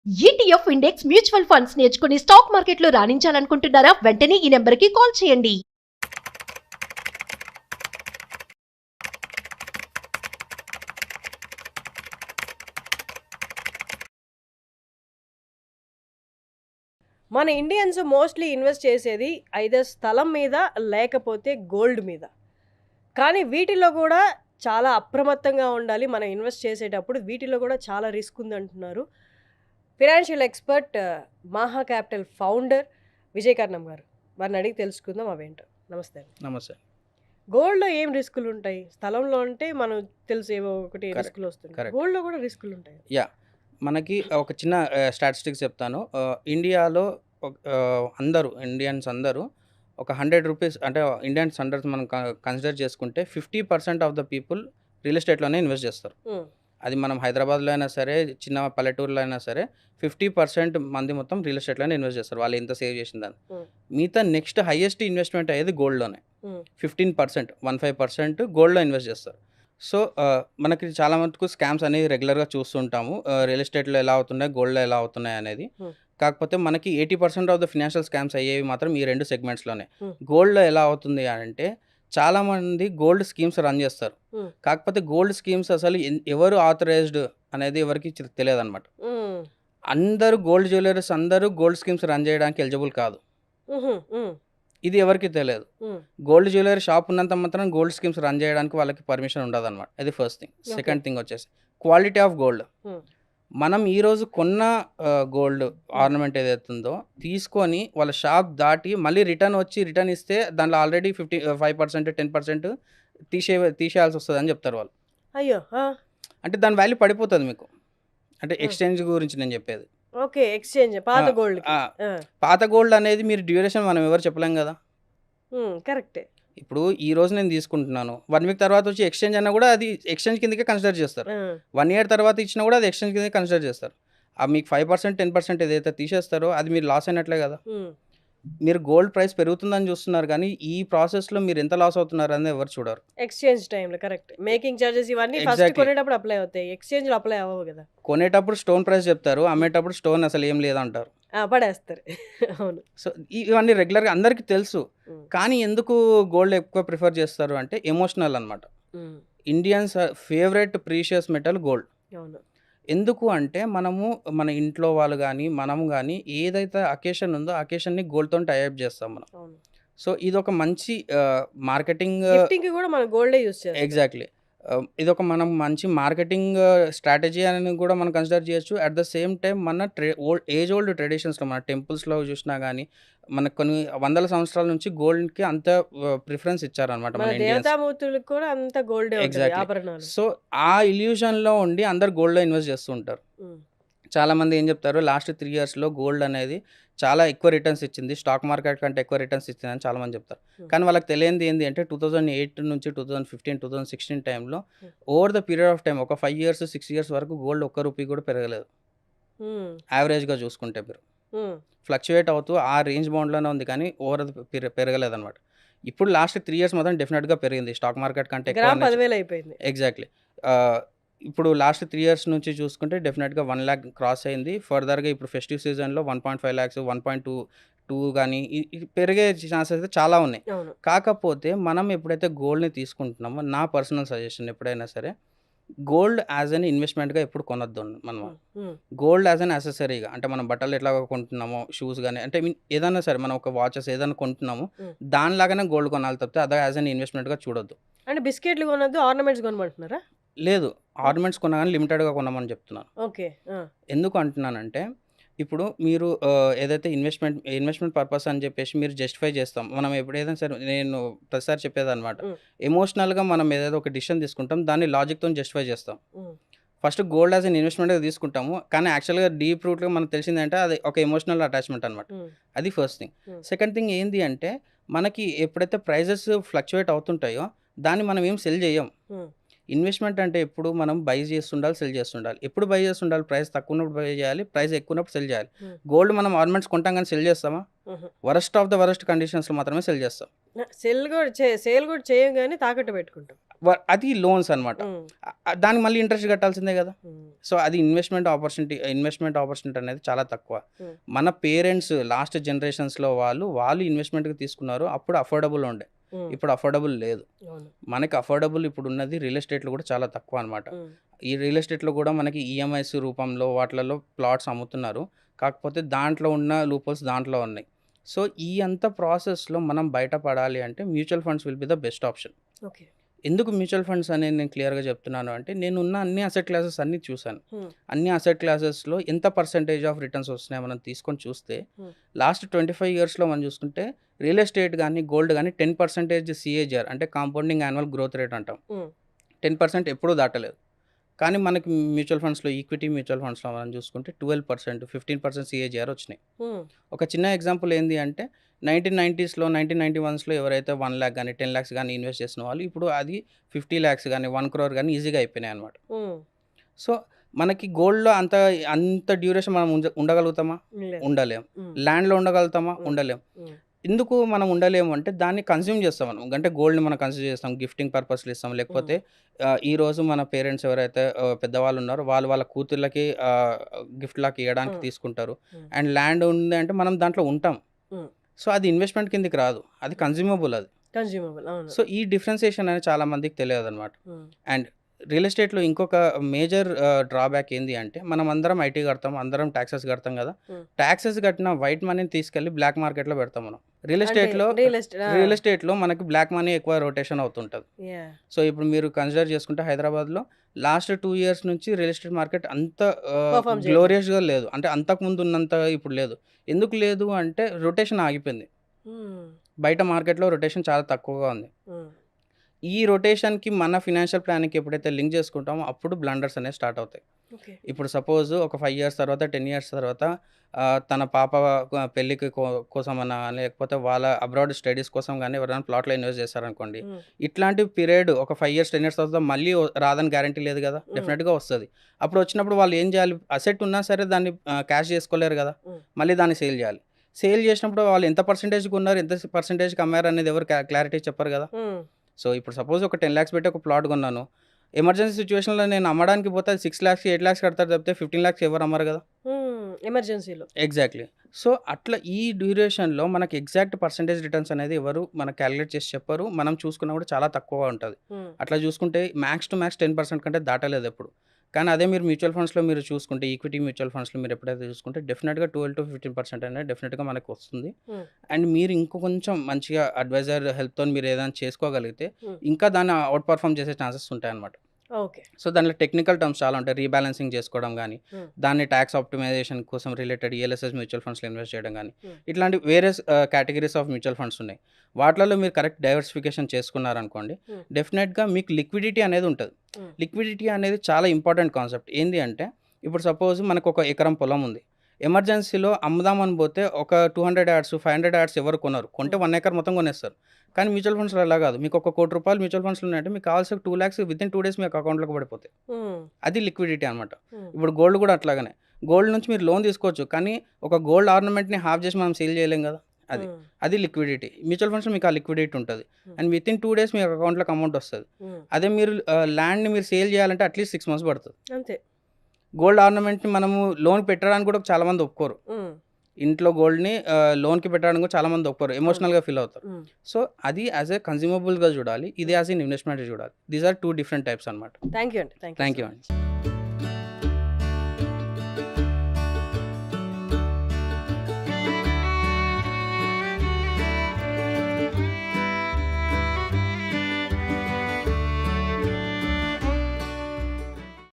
ETF index mutual funds నేర్చుకుని stock మార్కెట్లో రాణించాలనుకుంటున్నారా? వెంటనే ఈ నెంబర్కి కాల్ చేయండి. మన ఇండియన్స్ మోస్ట్లీ ఇన్వెస్ట్ చేసేది ఐదర్ స్థలం మీద లేకపోతే గోల్డ్ మీద. కానీ వీటిలో కూడా చాలా అప్రమత్తంగా ఉండాలి. మనం ఇన్వెస్ట్ చేసేటప్పుడు వీటిలో కూడా చాలా రిస్క్ ఉందంటున్నారు financial expert Maha capital founder Vijay Karnam garu. వారిని అడిగి తెలుసుకుందాం అవేంటో. నమస్తే. నమస్తే. గోల్డ్లో ఏం రిస్కులు ఉంటాయి? స్థలంలో అంటే మనం తెలుసు ఏవో ఒకటి రిస్కులు వస్తున్నాయి. గోల్డ్లో కూడా రిస్కులు ఉంటాయి. యా, మనకి ఒక చిన్న స్టాటిస్టిక్స్ చెప్తాను. ఇండియాలో ఇండియన్స్ అందరూ ఒక 100 రూపీస్ అంటే ఇండియన్స్ అందరూ మనం కన్సిడర్ చేసుకుంటే 50% ఆఫ్ ద పీపుల్ రియల్ ఎస్టేట్లోనే ఇన్వెస్ట్ చేస్తారు. అది మనం హైదరాబాద్లో అయినా సరే, చిన్న పల్లెటూరులో అయినా సరే 50% మంది మొత్తం రియల్ ఎస్టేట్లోనే ఇన్వెస్ట్ చేస్తారు, వాళ్ళు ఎంత సేవ్ చేసిందని. మిగతా నెక్స్ట్ హైయెస్ట్ ఇన్వెస్ట్మెంట్ అయ్యేది గోల్డ్లోనే. 15% గోల్డ్లో ఇన్వెస్ట్ చేస్తారు. సో మనకి చాలా మటుకు స్కామ్స్ అనేవి రెగ్యులర్గా చూస్తుంటాము. రియల్ ఎస్టేట్లో ఎలా అవుతున్నాయి, గోల్డ్లో ఎలా అవుతున్నాయి అనేది. కాకపోతే మనకి 80% ఆఫ్ ద ఫినాన్షియల్ స్కామ్స్ అయ్యేవి మాత్రం ఈ 2 సెగ్మెంట్స్లోనే. గోల్డ్లో ఎలా అవుతుంది అంటే, చాలామంది గోల్డ్ స్కీమ్స్ రన్ చేస్తారు. కాకపోతే గోల్డ్ స్కీమ్స్ అసలు ఎవరు ఆథరైజ్డ్ అనేది ఎవరికి తెలియదు అనమాట. అందరూ గోల్డ్ జ్యువెలర్స్ అందరూ గోల్డ్ స్కీమ్స్ రన్ చేయడానికి ఎలిజిబుల్ కాదు. ఇది ఎవరికి తెలియదు. గోల్డ్ జ్యువెలరీ షాప్ ఉన్నంత మాత్రం గోల్డ్ స్కీమ్స్ రన్ చేయడానికి వాళ్ళకి పర్మిషన్ ఉండదు అనమాట. అది ఫస్ట్ థింగ్. సెకండ్ థింగ్ వచ్చేసి క్వాలిటీ ఆఫ్ గోల్డ్. మనం ఈరోజు కొన్న గోల్డ్ ఆర్నమెంట్ ఏదైతుందో తీసుకొని వాళ్ళ షాప్ దాటి మళ్ళీ రిటర్న్ ఇస్తే దాంట్లో ఆల్రెడీ 5% 10% తీసేయాల్సి వస్తుంది అని చెప్తారు వాళ్ళు. అయ్యో, అంటే దాని వాల్యూ పడిపోతుంది మీకు. అంటే ఎక్స్చేంజ్ గురించి నేను చెప్పేది. ఓకే, ఎక్స్చేంజ్ పాత గోల్డ్ అనేది మీరు డ్యూరేషన్ మనం ఎవరు చెప్పలేం కదా. కరెక్టే. ఇప్పుడు ఈ రోజు నేను తీసుకుంటున్నాను, 1 వీక్ తర్వాత వచ్చి ఎక్స్చేంజ్ అన్నా కూడా అది ఎక్స్చేంజ్ కిందకే కన్సిడర్ చేస్తారు. 1 ఇయర్ తర్వాత ఇచ్చినా కూడా అది ఎక్స్చేంజ్ కింద కన్సిడర్ చేస్తారు. మీకు 5% 10% ఏదైతే తీసేస్తారో అది మీరు లాస్ అయినట్లే కదా. మీరు గోల్డ్ ప్రైస్ పెరుగుతుందని చూస్తున్నారు, కానీ ఈ ప్రాసెస్లో మీరు ఎంత లాస్ అవుతున్నారు అనేది ఎవరు చూడరు. ఎక్స్చేంజ్ టైంలో కరెక్ట్. మేకింగ్ చార్జెస్ ఇవన్నీ ఫస్ట్ కొనేటప్పుడు అప్లై అవుతాయి, ఎక్స్చేంజ్లో అప్లై అవ్వవు కదా. కొనేటప్పుడు స్టోన్ ప్రైస్ చెప్తారు, అమ్మేటప్పుడు స్టోన్ అసలు ఏం లేదంటారు, పడేస్తారు. అవును. సో ఇవన్నీ రెగ్యులర్గా అందరికీ తెలుసు. కానీ ఎందుకు గోల్డ్ ఎక్కువ ప్రిఫర్ చేస్తారు అంటే ఎమోషనల్ అనమాట. Indians favourite precious metal gold. అవును. ఎందుకు అంటే మన ఇంట్లో వాళ్ళు కానీ మనము కానీ ఏదైతే అకేషన్ ఉందో అకేషన్ని గోల్డ్తో టైఅప్ చేస్తాం మనం. సో ఇది ఒక మంచి మార్కెటింగ్ కూడా మనం గోల్డే యూస్ చేస్తాం. ఎగ్జాక్ట్లీ. ఇది ఒక మనం మంచి మార్కెటింగ్ స్ట్రాటజీ అని కూడా మనం కన్సిడర్ చేయొచ్చు. అట్ ద సేమ్ టైం మన ఏజ్ ఓల్డ్ ట్రెడిషన్స్లో మన టెంపుల్స్లో చూసినా కానీ మనకు కొన్ని వందల సంవత్సరాల నుంచి గోల్డ్కి అంత ప్రిఫరెన్స్ ఇచ్చారనమాట మన దేవతామూర్తులకు కూడా అంత గోల్డ్. ఎగ్జాక్ట్లీ. సో ఆ ఇల్యూషన్లో ఉండి అందరు గోల్డ్లో ఇన్వెస్ట్ చేస్తూ ఉంటారు. చాలామంది ఏం చెప్తారు, లాస్ట్ 3 ఇయర్స్లో గోల్డ్ అనేది చాలా ఎక్కువ రిటర్న్స్ ఇచ్చింది, స్టాక్ మార్కెట్ కంటే ఎక్కువ రిటర్న్స్ ఇచ్చిందని చాలామంది చెప్తారు. కానీ వాళ్ళకి తెలియంది ఏంటి అంటే 2008 నుంచి 2015 2016 టైంలో over the period of time ఒక 5 ఇయర్స్ 6 ఇయర్స్ వరకు గోల్డ్ ఒక్క రూపీ కూడా పెరగలేదు. యావరేజ్గా చూసుకుంటే మీరు ఫ్లక్చువేట్ అవుతూ ఆ రేంజ్ బౌండ్లోనే ఉంది, కానీ ఓవర్ పెరగలేదు అనమాట. ఇప్పుడు లాస్ట్ 3 ఇయర్స్ మాత్రం డెఫినెట్గా పెరిగింది, స్టాక్ మార్కెట్ కంటే ఎక్కువ. ఎగ్జాక్ట్లీ. ఇప్పుడు లాస్ట్ 3 ఇయర్స్ నుంచి చూసుకుంటే డెఫినెట్గా 1 lakh క్రాస్ అయింది. ఫర్దర్గా ఇప్పుడు ఫెస్టివ్ సీజన్లో 1.5 lakhs 1.2 కానీ పెరిగే ఛాన్సెస్ అయితే చాలా ఉన్నాయి. కాకపోతే మనం ఎప్పుడైతే గోల్డ్ని తీసుకుంటున్నామో నా పర్సనల్ సజెషన్ ఎప్పుడైనా సరే గోల్డ్ యాజ్ అన్ ఇన్వెస్ట్మెంట్గా ఎప్పుడు కొనొద్దు మనం. గోల్డ్ యాజ్ అన్ యాక్సెసరీగా, అంటే మనం బట్టలు ఎట్లా కొంటున్నామో, షూస్ కానీ, అంటే ఏదైనా సరే మనం ఒక వాచెస్ ఏదైనా కొంటున్నామో దానిలాగానే గోల్డ్ కొనాలి తప్పితే అదే యాజ్ అన్ ఇన్వెస్ట్మెంట్గా చూడొద్దు. అంటే బిస్కెట్లు కొనొద్దు, ఆర్నమెంట్స్ కొనమంటున్నారా? లేదు, ఆర్నమెంట్స్ కొన్నా కానీ లిమిటెడ్గా కొనమని చెప్తున్నాను. ఓకే. ఎందుకు అంటున్నానంటే ఇప్పుడు మీరు ఏదైతే ఇన్వెస్ట్మెంట్ పర్పస్ అని చెప్పేసి మీరు జస్టిఫై చేస్తాం. మనం ఎప్పుడైనా సరే నేను ప్రతిసారి చెప్పేదన్నమాట, ఎమోషనల్గా మనం ఏదైతే ఒక డిసిషన్ తీసుకుంటాం దాన్ని లాజిక్తో జస్టిఫై చేస్తాం. ఫస్ట్ గోల్డ్ యాజ్ అన్ ఇన్వెస్ట్మెంట్గా తీసుకుంటాము, కానీ యాక్చువల్గా డీప్ రూట్గా మనకు తెలిసిందంటే అది ఒక ఎమోషనల్ అటాచ్మెంట్ అనమాట. అది ఫస్ట్ థింగ్. సెకండ్ థింగ్ ఏంటి అంటే మనకి ఎప్పుడైతే ప్రైజెస్ ఫ్లక్చువేట్ అవుతుంటాయో దాన్ని మనం ఏం సెల్ చేయం. ఇన్వెస్ట్మెంట్ అంటే ఎప్పుడు మనం బై చేస్తుండాలి, సెల్ చేస్తుండాలి. ఎప్పుడు బై చేస్తుండాలి? ప్రైస్ తక్కువ ఉన్నప్పుడు బై చేయాలి, ప్రైస్ ఎక్కువ ఉన్నప్పుడు సెల్ చేయాలి. గోల్డ్ మనం ఆర్నమెంట్స్ కొంటాం కానీ సెల్ చేస్తామా? వరస్ట్ ఆఫ్ ద వరస్ట్ కండిషన్స్లో మాత్రమే సెల్ చేస్తాం. సేల్ కూడా చేయం కానీ తాకట్టు పెట్టుకుంటాం. అది లోన్స్ అనమాట. దానికి మళ్ళీ ఇంట్రెస్ట్ కట్టాల్సిందే కదా. సో అది ఇన్వెస్ట్మెంట్ ఆపర్చునిటీ అనేది చాలా తక్కువ. మన పేరెంట్స్ లాస్ట్ జనరేషన్స్లో వాళ్ళు ఇన్వెస్ట్మెంట్కి తీసుకున్నారు, అప్పుడు అఫోర్డబుల్ ఉండే, ఇప్పుడు అఫోర్డబుల్ లేదు. మనకి అఫోర్డబుల్ ఇప్పుడు ఉన్నది రియల్ ఎస్టేట్లో కూడా చాలా తక్కువ అనమాట. ఈ రియల్ ఎస్టేట్లో కూడా మనకి ఈఎంఐస్ రూపంలో వాటిలలో ప్లాట్స్ అమ్ముతున్నారు, కాకపోతే దాంట్లో ఉన్న లూపోల్స్ దాంట్లో ఉన్నాయి. సో ఈ అంత ప్రాసెస్లో మనం బయటపడాలి అంటే mutual funds will be the best option. Okay. ఎందుకు మ్యూచువల్ ఫండ్స్ అనేది నేను క్లియర్గా చెప్తున్నాను అంటే, నేనున్న అన్ని అసెట్ క్లాసెస్ అన్నీ చూశాను. అన్ని అసెట్ క్లాసెస్లో ఎంత పర్సెంటేజ్ ఆఫ్ రిటర్న్స్ వస్తున్నాయి మనం తీసుకొని చూస్తే, లాస్ట్ 25 ఇయర్స్లో మనం చూసుకుంటే రియల్ ఎస్టేట్ కానీ గోల్డ్ కానీ 10% CAGR అంటే కాంపౌండింగ్ యాన్యువల్ గ్రోత్ రేట్ అంటాం, 10% ఎప్పుడూ దాటలేదు. కానీ మనకి మ్యూచువల్ ఫండ్స్లో ఈక్విటీ మ్యూచువల్ ఫండ్స్లో మనం చూసుకుంటే 12%, 15% CAGR వచ్చినాయి. ఒక చిన్న ఎగ్జాంపుల్ ఏంటి అంటే 1990స్లో 1991స్లో ఎవరైతే 1 lakh కానీ 10 lakhs కానీ ఇన్వెస్ట్ చేసిన వాళ్ళు ఇప్పుడు అది 50 lakhs కానీ 1 crore కానీ ఈజీగా అయిపోయినాయి అనమాట. సో మనకి గోల్డ్లో అంత డ్యూరేషన్ మనం ఉండగలుగుతామా? ఉండలేం. ల్యాండ్లో ఉండగలుగుతామా? ఉండలేం. ఎందుకు మనం ఉండలేము అంటే దాన్ని కన్స్యూమ్ చేస్తాం మనం. అంటే గోల్డ్ని మనం కన్స్యూమ్ చేస్తాం, గిఫ్టింగ్ పర్పస్లో ఇస్తాం, లేకపోతే ఈరోజు మన పేరెంట్స్ ఎవరైతే పెద్దవాళ్ళు ఉన్నారో వాళ్ళ కూతుర్లకి గిఫ్ట్ లాగా ఇవ్వడానికి తీసుకుంటారు. అండ్ ల్యాండ్ ఉంది అంటే మనం దాంట్లో ఉంటాం. సో అది ఇన్వెస్ట్మెంట్ కిందకి రాదు, అది కన్స్యూమబుల్. సో ఈ డిఫరెన్సియేషన్ అనేది చాలా మందికి తెలియదు అనమాట. అండ్ రియల్ ఎస్టేట్లో ఇంకొక మేజర్ డ్రాబ్యాక్ ఏంటి అంటే, మనం అందరం ఐటీ కడతాం, అందరం ట్యాక్సెస్ కడతాం కదా. ట్యాక్సెస్ కట్టిన వైట్ మనీని తీసుకెళ్ళి బ్లాక్ మార్కెట్లో పెడతాం మనం. రియల్ ఎస్టేట్లో మనకి బ్లాక్ మనీ ఎక్కువ రొటేషన్ అవుతుంటుంది. సో ఇప్పుడు మీరు కన్సిడర్ చేసుకుంటే హైదరాబాద్లో లాస్ట్ 2 years నుంచి రియల్ ఎస్టేట్ మార్కెట్ అంత గ్లోరియస్గా లేదు, అంటే అంతకుముందు ఉన్నంత ఇప్పుడు లేదు. ఎందుకు లేదు అంటే రొటేషన్ ఆగిపోయింది. బయట మార్కెట్లో రొటేషన్ చాలా తక్కువగా ఉంది. ఈ రొటేషన్కి మన ఫినాన్షియల్ ప్లాన్కి ఎప్పుడైతే లింక్ చేసుకుంటామో అప్పుడు బ్లండర్స్ అనేవి స్టార్ట్ అవుతాయి. ఇప్పుడు సపోజ్ ఒక 5 years తర్వాత 10 years తర్వాత తన పాప పెళ్ళికి కోసమన్నా, లేకపోతే వాళ్ళ అబ్రాడ్ స్టడీస్ కోసం కానీ ఎవరైనా ప్లాట్లో ఇన్వెస్ట్ చేస్తారనుకోండి, ఇట్లాంటి పీరియడ్ ఒక 5 years 10 years తర్వాత మళ్ళీ రాదని గ్యారంటీ లేదు కదా, డెఫినెట్గా వస్తుంది. అప్పుడు వచ్చినప్పుడు వాళ్ళు ఏం చేయాలి? అసెట్ ఉన్నా సరే దాన్ని క్యాష్ చేసుకోలేరు కదా, మళ్ళీ దాన్ని సేల్ చేయాలి. సేల్ చేసినప్పుడు వాళ్ళు ఎంత పర్సెంటేజ్కి ఉన్నారు, ఎంత పర్సెంటేజ్కి అమ్మారు అనేది ఎవరు క్లారిటీ చెప్పరు కదా. సో ఇప్పుడు సపోజ్ ఒక 10 lakhs పెట్టి ఒక ప్లాట్ కొన్నాను, ఎమర్జెన్సీ సిచ్యువేషన్లో నేను అమ్మడానికి పోతే 6 lakhs 8 lakhs కడతారు తప్పితే 15 lakhs ఎవరు అమ్మరు కదా ఎమర్జెన్సీలో. ఎగ్జాక్ట్లీ. సో అట్లా ఈ డ్యూరేషన్లో మనకి ఎగ్జాక్ట్ పర్సెంటేజ్ రిటర్న్స్ అనేది ఎవరు మనకు క్యాలిక్యులేట్ చేసి చెప్పరు. మనం చూసుకున్నా కూడా చాలా తక్కువగా ఉంటుంది. అట్లా చూసుకుంటే మ్యాక్స్ టు మ్యాక్స్ 10% కంటే దాటలేదు ఎప్పుడు. కానీ అదే మీరు మ్యూచువల్ ఫండ్స్లో మీరు చూసుకుంటే, ఈక్విటీ మ్యూచువల్ ఫండ్స్లో మీరు ఎప్పుడైతే చూసుకుంటే డెఫినెట్గా 12 to 15% అనేది డెఫినెట్గా మనకు వస్తుంది. అండ్ మీరు ఇంకో కొంచెం మంచిగా అడ్వైజర్ హెల్ప్తో మీరు ఏదైనా చేసుకోగలిగితే ఇంకా దాన్ని అవుట్ పర్ఫామ్ చేసే ఛాన్సెస్ ఉంటాయన్నమాట. ఓకే. సో దాంట్లో టెక్నికల్ టర్మ్స్ చాలా ఉంటాయి. రీబ్యాలెన్సింగ్ చేసుకోవడం కానీ, దాన్ని ట్యాక్స్ ఆప్టిమైజేషన్ కోసం రిలేటెడ్ ELSS మ్యూచువల్ ఫండ్స్లో ఇన్వెస్ట్ చేయడం కానీ, ఇట్లాంటి వేరే కేటగిరీస్ ఆఫ్ మ్యూచువల్ ఫండ్స్ ఉన్నాయి. వాటిలో మీరు కరెక్ట్ డైవర్సిఫికేషన్ చేసుకున్నారనుకోండి, డెఫినెట్గా మీకు లిక్విడిటీ అనేది ఉంటుంది. లిక్విడిటీ అనేది చాలా ఇంపార్టెంట్ కాన్సెప్ట్. ఏంటి అంటే, ఇప్పుడు సపోజ్ మనకు ఒక ఎకరం పొలం ఉంది, ఎమర్జెన్సీలో అమ్ముదామని పోతే ఒక 200 యార్డ్స్ 500 యార్డ్స్ ఎవరు కొనరు, కొంటే 1 acre మొత్తం కొనేస్తారు. కానీ మ్యూచువల్ ఫండ్స్లో అలా కాదు. మీకు ఒక 1 కోటి రూపాయలు మ్యూచువల్ ఫండ్స్లో ఉన్నాయంటే మీకు కావాల్సిన 2 lakhs వితిన్ 2 days మీకు అకౌంట్లోకి పడిపోతాయి. అది లిక్విడిటీ అనమాట. ఇప్పుడు గోల్డ్ కూడా అట్లాగనే, గోల్డ్ నుంచి మీరు లోన్ తీసుకోవచ్చు, కానీ ఒక గోల్డ్ ఆర్నమెంట్ని హాఫ్ చేసి మనం సేల్ చేయలేం కదా. అది లిక్విడిటీ. మ్యూచువల్ ఫండ్స్లో మీకు ఆ లిక్విడిటీ ఉంటుంది అండ్ వితిన్ 2 days మీకు అకౌంట్లోకి అమౌంట్ వస్తుంది. అదే మీరు ల్యాండ్ని మీరు సేల్ చేయాలంటే అట్లీస్ట్ 6 months పడుతుంది. అంతే. గోల్డ్ ఆర్నమెంట్ని మనము లోన్ పెట్టడానికి కూడా చాలామంది ఒప్పుకోరు. ఇంట్లో గోల్డ్ని లోన్కి పెట్టడానికి కూడా చాలామంది ఒప్పుకోరు, ఎమోషనల్గా ఫీల్ అవుతారు. సో అది యాజ్ ఏ కన్స్యూమబుల్గా చూడాలి, ఇది యాజ్ ఎన్ ఇన్వెస్ట్మెంట్ చూడాలి. దీస్ ఆర్ 2 different types అనమాట. థ్యాంక్ యూ అండి. థ్యాంక్ యూ అండి.